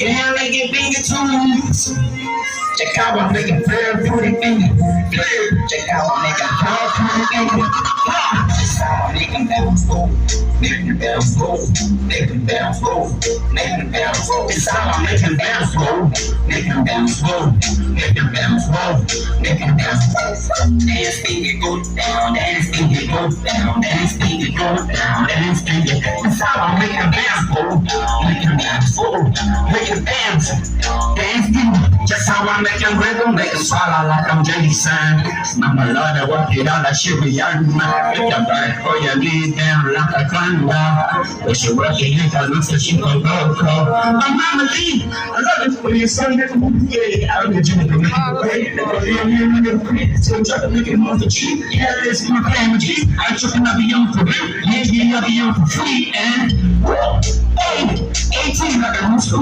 Yeah, make it bigger too. Check out what make it fair, pretty finger. Check out what make it hard, pretty finger. Check out what make it bounce, go. Make it bounce, go. Make it bounce, go. Make it bounce, go. It's how I make it bounce, go. Make it bounce, go. Make it bounce, go. Make it bounce, go. Dance, finger, go down. Dance, finger, go down. Dance, finger, go down. Dance, finger. It's how I make it bounce, go. Make it bounce, go. Make it bounce. Dance, finger. Just how I make them rhythm, make them swallow like I'm Jason. Mama love to work it out like she be young. If you back for your lead down like a thunder. If she work it, you can look so she can go. My mama leave, I love it for your son. Yeah, I'll get you to make it away. So try to make it off the tree. Yeah, it's my family. I'm trying to be on for real. Maybe I'll be on for free. And 18 like a rooster.